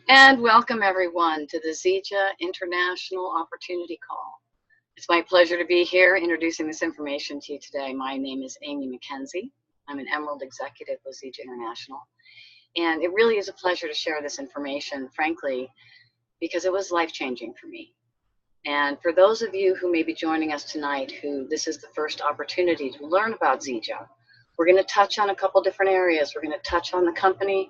And welcome everyone to the Zija International Opportunity Call. It's my pleasure to be here introducing this information to you today. My name is Amy McKenzie. I'm an Emerald Executive with Zija International. And it really is a pleasure to share this information, frankly, because it was life-changing for me. And for those of you who may be joining us tonight, who this is the first opportunity to learn about Zija, we're going to touch on a couple different areas. We're going to touch on the company,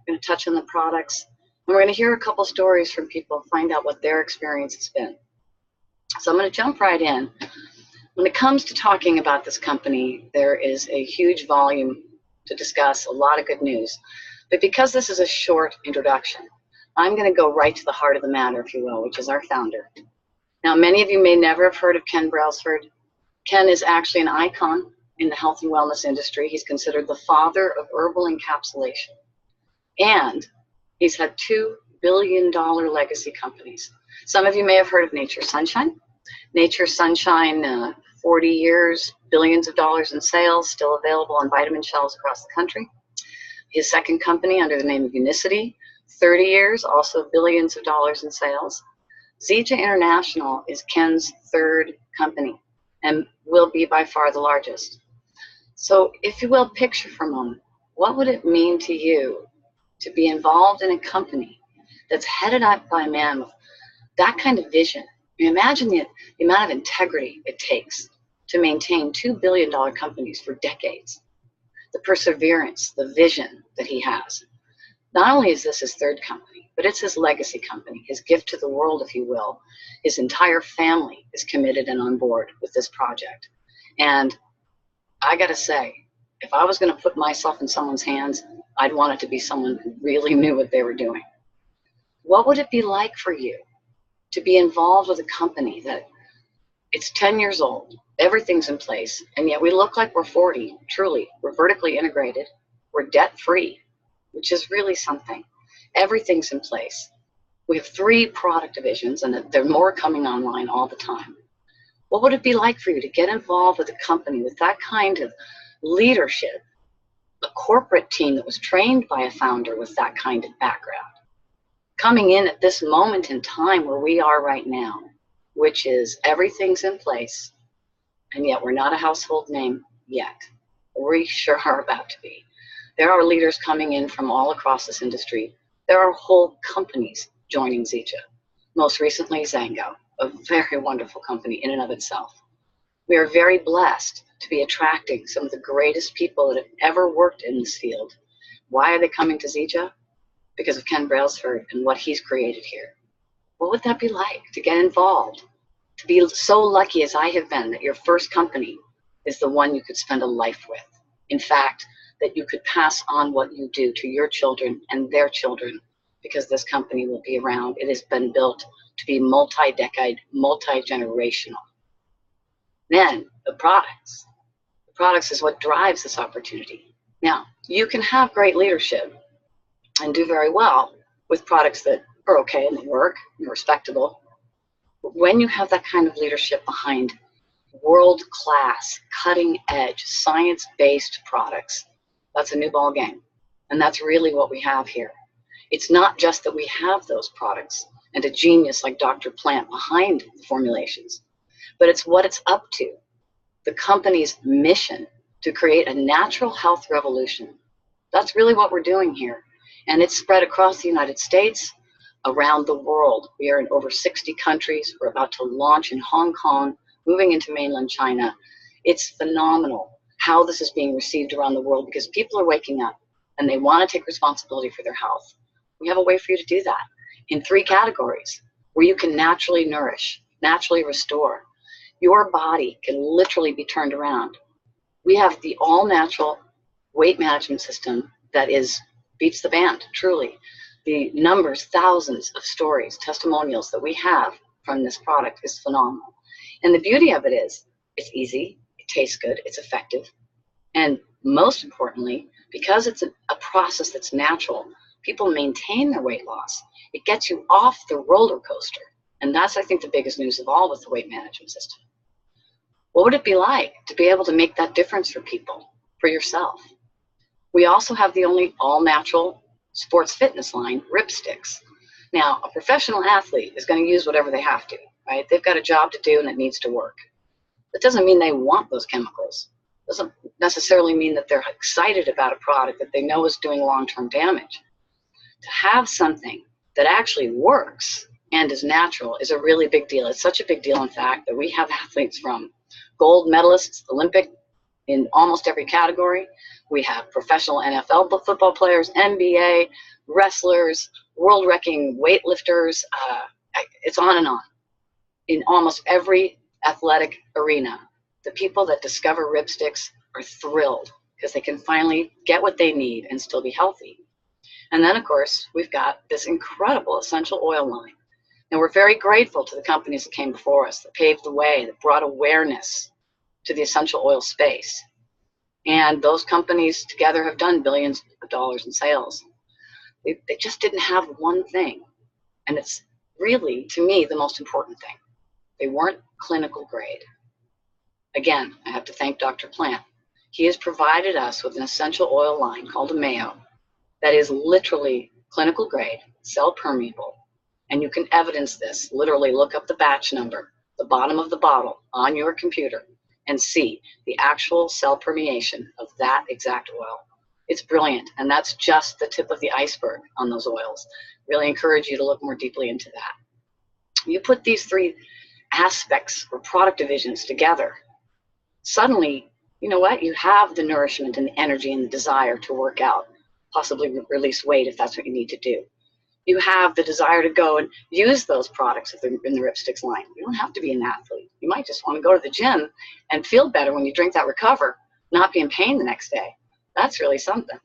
we're going to touch on the products, and we're going to hear a couple stories from people, find out what their experience has been. So I'm going to jump right in. When it comes to talking about this company, there is a huge volume to discuss, a lot of good news. But because this is a short introduction, I'm going to go right to the heart of the matter, if you will, which is our founder. Now, many of you may never have heard of Ken Brailsford. Ken is actually an icon in the health and wellness industry. He's considered the father of herbal encapsulation. And he's had $2 billion legacy companies. Some of you may have heard of Nature Sunshine. Nature Sunshine, 40 years, billions of dollars in sales, still available on vitamin shelves across the country. His second company under the name of Unicity, 30 years, also billions of dollars in sales. Zija International is Ken's third company and will be by far the largest. So if you will, picture for a moment, what would it mean to you to be involved in a company that's headed up by a man with that kind of vision? You imagine the amount of integrity it takes to maintain $2 billion companies for decades, the perseverance, the vision that he has. Not only is this his third company, but it's his legacy company, his gift to the world, if you will. His entire family is committed and on board with this project. And I got to say, if I was going to put myself in someone's hands, I'd want it to be someone who really knew what they were doing. What would it be like for you to be involved with a company that it's 10 years old, everything's in place, and yet we look like we're 40, truly. We're vertically integrated, we're debt-free, which is really something. Everything's in place. We have 3 product divisions, and there are more coming online all the time. What would it be like for you to get involved with a company with that kind of leadership, a corporate team that was trained by a founder with that kind of background, coming in at this moment in time where we are right now, which is everything's in place, and yet we're not a household name yet. We sure are about to be. There are leaders coming in from all across this industry. There are whole companies joining Zija. Most recently, Zango, a very wonderful company in and of itself. We are very blessed to be attracting some of the greatest people that have ever worked in this field. Why are they coming to Zija? Because of Ken Brailsford and what he's created here. What would that be like to get involved? To be so lucky as I have been that your first company is the one you could spend a life with. In fact, that you could pass on what you do to your children and their children, because this company will be around. It has been built to be multi-decade, multi-generational. Then the products. The products is what drives this opportunity. Now, you can have great leadership and do very well with products that are okay and they work, and respectable. But when you have that kind of leadership behind world-class, cutting-edge, science-based products, that's a new ball game. And that's really what we have here. It's not just that we have those products and a genius like Dr. Plant behind the formulations, but it's what it's up to. The company's mission to create a natural health revolution. That's really what we're doing here. And it's spread across the United States, around the world. We are in over 60 countries. We're about to launch in Hong Kong, moving into mainland China. It's phenomenal how this is being received around the world because people are waking up and they want to take responsibility for their health. We have a way for you to do that in 3 categories where you can naturally nourish, naturally restore. Your body can literally be turned around. We have the all-natural weight management system that beats the band, truly. The numbers, thousands of stories, testimonials that we have from this product is phenomenal. And the beauty of it is it's easy, it tastes good, it's effective. And most importantly, because it's a process that's natural, people maintain their weight loss. It gets you off the roller coaster. And that's, I think, the biggest news of all with the weight management system. What would it be like to be able to make that difference for people, for yourself? We also have the only all-natural sports fitness line, Rip Sticks. Now, a professional athlete is going to use whatever they have to, right? They've got a job to do and it needs to work. That doesn't mean they want those chemicals. Doesn't necessarily mean that they're excited about a product that they know is doing long-term damage. To have something that actually works and is natural is a really big deal. It's such a big deal, in fact, that we have athletes from gold medalists, Olympic, in almost every category. We have professional NFL football players, NBA, wrestlers, world-wrecking weightlifters. It's on and on. In almost every athletic arena, the people that discover ripsticks are thrilled because they can finally get what they need and still be healthy. And then, of course, we've got this incredible essential oil line. And we're very grateful to the companies that came before us, that paved the way, that brought awareness to the essential oil space. And those companies together have done billions of dollars in sales. They just didn't have one thing. And it's really, to me, the most important thing. They weren't clinical grade. Again, I have to thank Dr. Plant. He has provided us with an essential oil line called a Mayo that is literally clinical grade, cell permeable, and you can evidence this. Literally look up the batch number, the bottom of the bottle on your computer, and see the actual cell permeation of that exact oil. It's brilliant, and that's just the tip of the iceberg on those oils. Really encourage you to look more deeply into that. You put these three aspects or product divisions together, suddenly, you know what? You have the nourishment and the energy and the desire to work out, possibly release weight if that's what you need to do. You have the desire to go and use those products if they're in the Ripsticks line. You don't have to be an athlete. You might just want to go to the gym and feel better when you drink that Recover, not be in pain the next day. That's really something.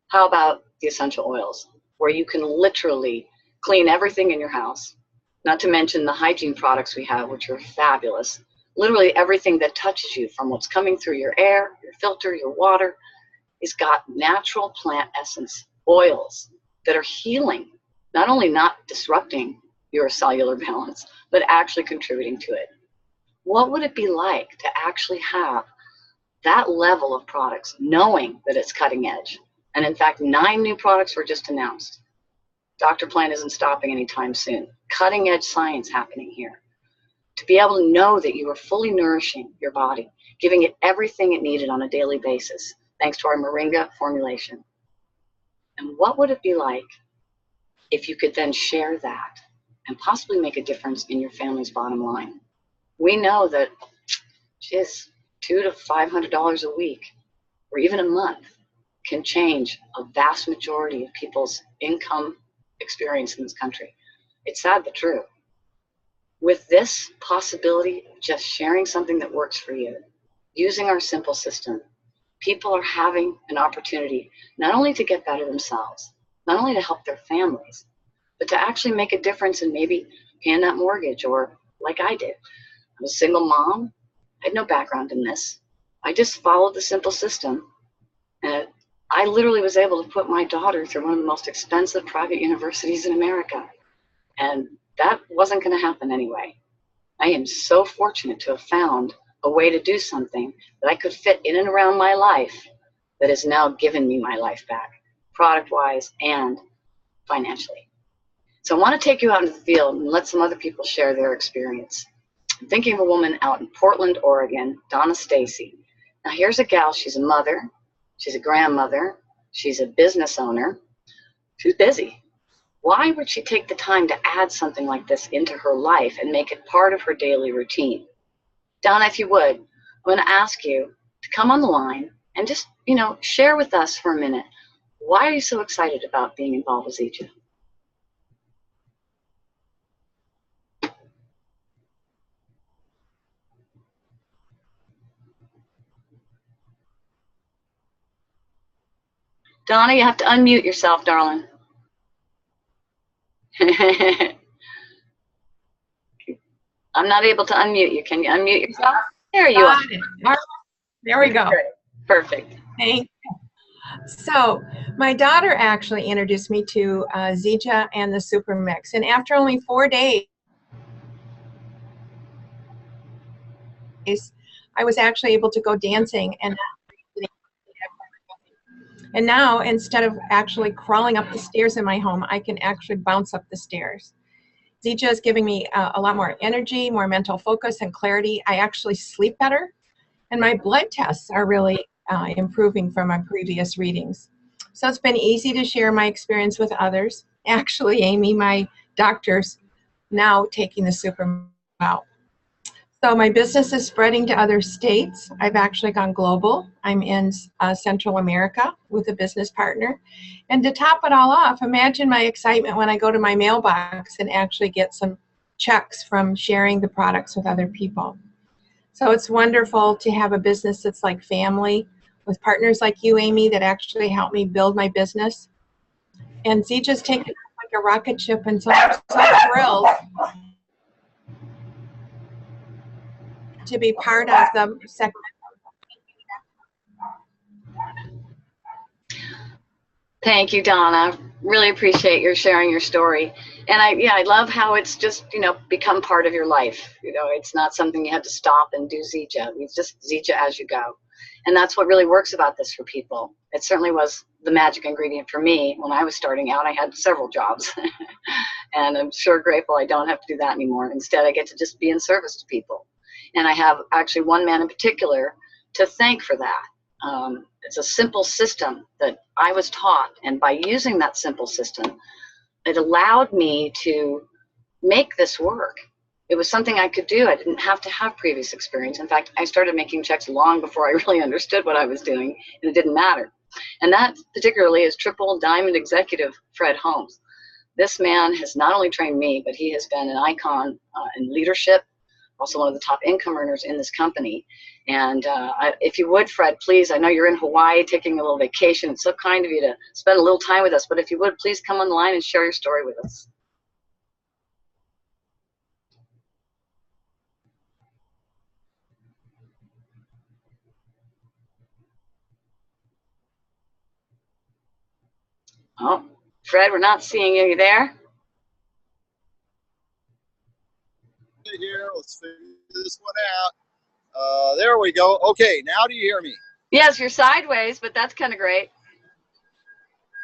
How about the essential oils, where you can literally clean everything in your house, not to mention the hygiene products we have, which are fabulous. Literally everything that touches you, from what's coming through your air, your filter, your water, is got natural plant essence oils that are healing, not only not disrupting your cellular balance, but actually contributing to it. What would it be like to actually have that level of products, knowing that it's cutting edge? And in fact, 9 new products were just announced. Dr. Plant isn't stopping anytime soon. Cutting edge science happening here. To be able to know that you are fully nourishing your body, giving it everything it needed on a daily basis, thanks to our Moringa formulation. And what would it be like if you could then share that and possibly make a difference in your family's bottom line? We know that, geez, $200 to $500 a week or even a month can change a vast majority of people's income experience in this country. It's sad but true. With this possibility of just sharing something that works for you, using our simple system, people are having an opportunity not only to get better themselves, not only to help their families, but to actually make a difference in maybe paying that mortgage, or like I did. I'm a single mom. I had no background in this. I just followed the simple system, and I literally was able to put my daughter through one of the most expensive private universities in America. And that wasn't going to happen anyway. I am so fortunate to have found a way to do something that I could fit in and around my life that has now given me my life back, product-wise and financially. So I want to take you out into the field and let some other people share their experience. I'm thinking of a woman out in Portland, Oregon, Donna Stacy. Now here's a gal, she's a mother, she's a grandmother, she's a business owner, she's busy. Why would she take the time to add something like this into her life and make it part of her daily routine? Donna, if you would, I'm going to ask you to come on the line and just, share with us for a minute. Why are you so excited about being involved with Zija? Donna, you have to unmute yourself, darling. I'm not able to unmute you. Can you unmute yourself? There you are. There we go. Perfect. Thank you. So my daughter actually introduced me to Zija and the Super Mix. And after only 4 days, I was actually able to go dancing. And And now, instead of actually crawling up the stairs in my home, I can actually bounce up the stairs. Zija is giving me a lot more energy, more mental focus and clarity. I actually sleep better, and my blood tests are really improving from my previous readings. So it's been easy to share my experience with others. Actually, Amy, my doctor's now taking the super out. So my business is spreading to other states. I've actually gone global. I'm in Central America with a business partner. And to top it all off, imagine my excitement when I go to my mailbox and actually get some checks from sharing the products with other people. So it's wonderful to have a business that's like family, with partners like you, Amy, that actually help me build my business. And Zija's taken off like a rocket ship, and so I'm so thrilled to be part of the second. Thank you, Donna. Really appreciate your sharing your story. And I love how it's just, become part of your life. It's not something you had to stop and do Zija. It's just Zija as you go. And that's what really works about this for people. It certainly was the magic ingredient for me. When I was starting out, I had several jobs. And I'm sure grateful I don't have to do that anymore. Instead, I get to just be in service to people. And I have actually one man in particular to thank for that. It's a simple system that I was taught, and by using that simple system, it allowed me to make this work. It was something I could do. I didn't have to have previous experience. In fact, I started making checks long before I really understood what I was doing, and it didn't matter. And that particularly is triple diamond executive Fred Holmes. This man has not only trained me, but he has been an icon in leadership, also one of the top income earners in this company. And if you would, Fred, please, I know you're in Hawaii taking a little vacation. It's so kind of you to spend a little time with us, but if you would, please come on the line and share your story with us. Oh, Fred, we're not seeing you. Are you there? Here, let's figure this one out. There we go. Okay, now do you hear me? Yes, you're sideways, but that's kind of great.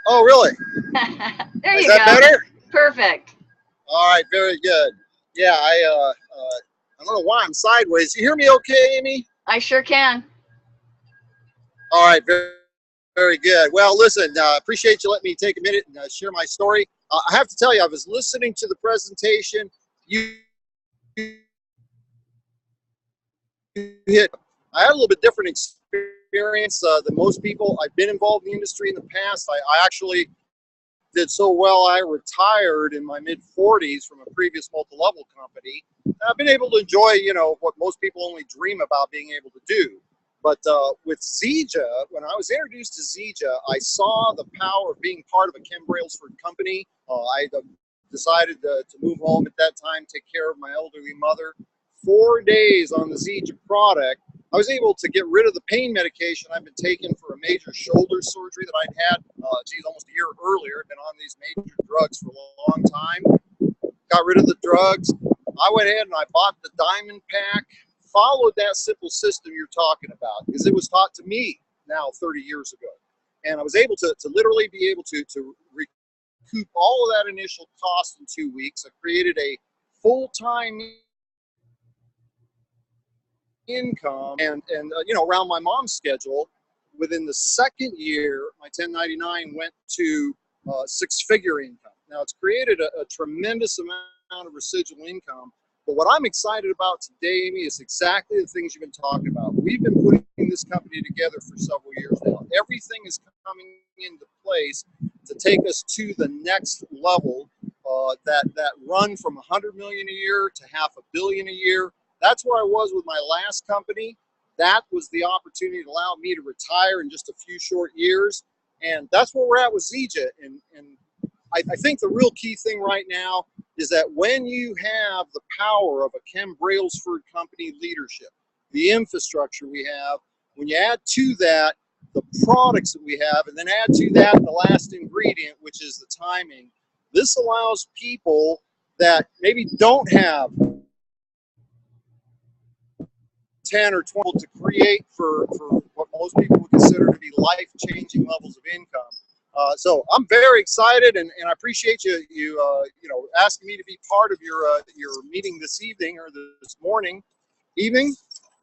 Oh, really? There you go. Is go. that better? Perfect. All right, very good. Yeah, I don't know why I'm sideways. You hear me okay, Amy? I sure can. All right, very, very good. Well, listen, appreciate you letting me take a minute and share my story. I have to tell you, I was listening to the presentation. You hit. I had a little bit different experience than most people. I've been involved in the industry in the past. I actually did so well, I retired in my mid-40s from a previous multi-level company. I've been able to enjoy, what most people only dream about being able to do. But with Zija, when I was introduced to Zija, I saw the power of being part of a Ken Brailsford company. I decided to move home at that time, take care of my elderly mother. 4 days on the Zija product, I was able to get rid of the pain medication I've been taking for a major shoulder surgery that I'd had, almost a year earlier. I'd been on these major drugs for a long time. Got rid of the drugs. I went ahead and I bought the Diamond Pack, followed that simple system you're talking about, because it was taught to me now 30 years ago. And I was able to literally be able to recoup all of that initial cost in 2 weeks. I created a full-time income and around my mom's schedule. Within the second year, my 1099 went to six-figure income. Now, it's created a tremendous amount of residual income, but what I'm excited about today, Amy, is exactly the things you've been talking about. We've been putting this company together for several years now. Everything is coming into place to take us to the next level, that run from 100 million a year to $500 million a year. That's where I was with my last company. That was the opportunity to allow me to retire in just a few short years. And that's where we're at with Zija. And I think the real key thing right now is that when you have the power of a Ken Brailsford company leadership, the infrastructure we have, when you add to that the products that we have, and then add to that the last ingredient, which is the timing, this allows people that maybe don't have 10 or 12 to create for what most people would consider to be life-changing levels of income. So I'm very excited, and I appreciate you know, asking me to be part of your meeting this evening or this evening.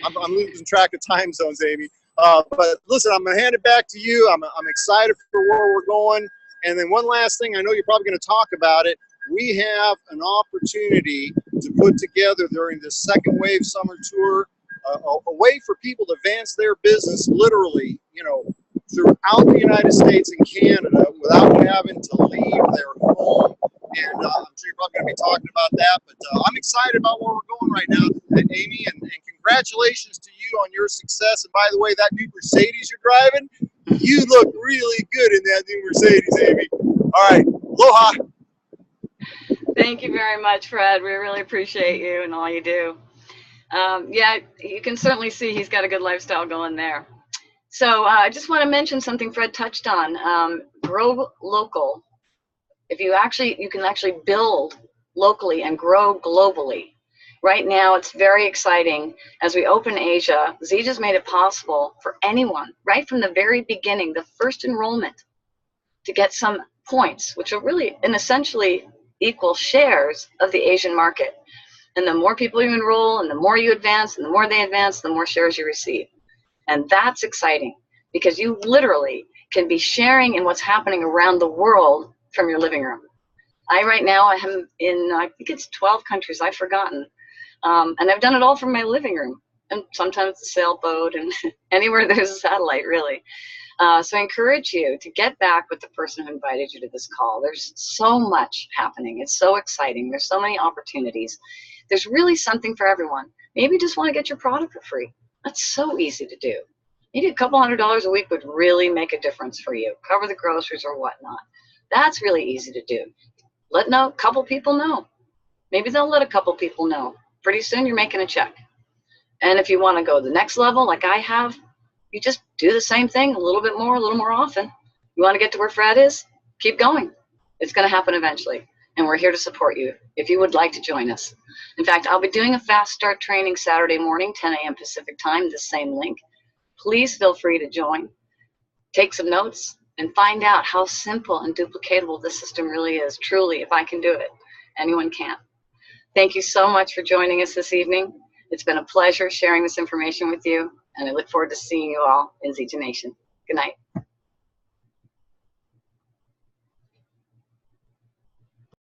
I'm losing track of time zones, Amy. But listen, I'm gonna hand it back to you. I'm excited for where we're going. And then one last thing, I know you're probably going to talk about it. We have an opportunity to put together during this second wave summer tour a way for people to advance their business literally, you know, throughout the United States and Canada without having to leave their home. And I'm sure you're probably going to be talking about that, but I'm excited about where we're going right now, Amy, and congratulations to you on your success. And by the way, that new Mercedes you're driving, you look really good in that new Mercedes, Amy. All right, aloha. Thank you very much, Fred. We really appreciate you and all you do. Yeah, you can certainly see he's got a good lifestyle going there. So I just want to mention something Fred touched on, grow local. You can actually build locally and grow globally. Right now, it's very exciting. As we open Asia, Zija's made it possible for anyone, right from the very beginning, the first enrollment, to get some points, which are really and essentially equal shares of the Asian market. And the more people you enroll and the more you advance and the more they advance, the more shares you receive. And that's exciting because you literally can be sharing in what's happening around the world from your living room. Right now, I am in, I think it's 12 countries, I've forgotten. And I've done it all from my living room and sometimes the sailboat and anywhere there's a satellite, really. So I encourage you to get back with the person who invited you to this call. There's so much happening. It's so exciting. There's so many opportunities. There's really something for everyone. Maybe you just want to get your product for free. That's so easy to do. Maybe a couple $100s a week would really make a difference for you. Cover the groceries or whatnot. That's really easy to do. Let a couple people know. Maybe they'll let a couple people know. Pretty soon you're making a check. And if you want to go to the next level, like I have, you just do the same thing a little bit more, a little more often. You want to get to where Fred is? Keep going. It's going to happen eventually. And we're here to support you if you would like to join us. In fact, I'll be doing a fast start training Saturday morning, 10 a.m. Pacific time, the same link. Please feel free to join, take some notes, and find out how simple and duplicatable this system really is. Truly, if I can do it, anyone can. Thank you so much for joining us this evening. It's been a pleasure sharing this information with you, and I look forward to seeing you all in Zija Nation. Good night.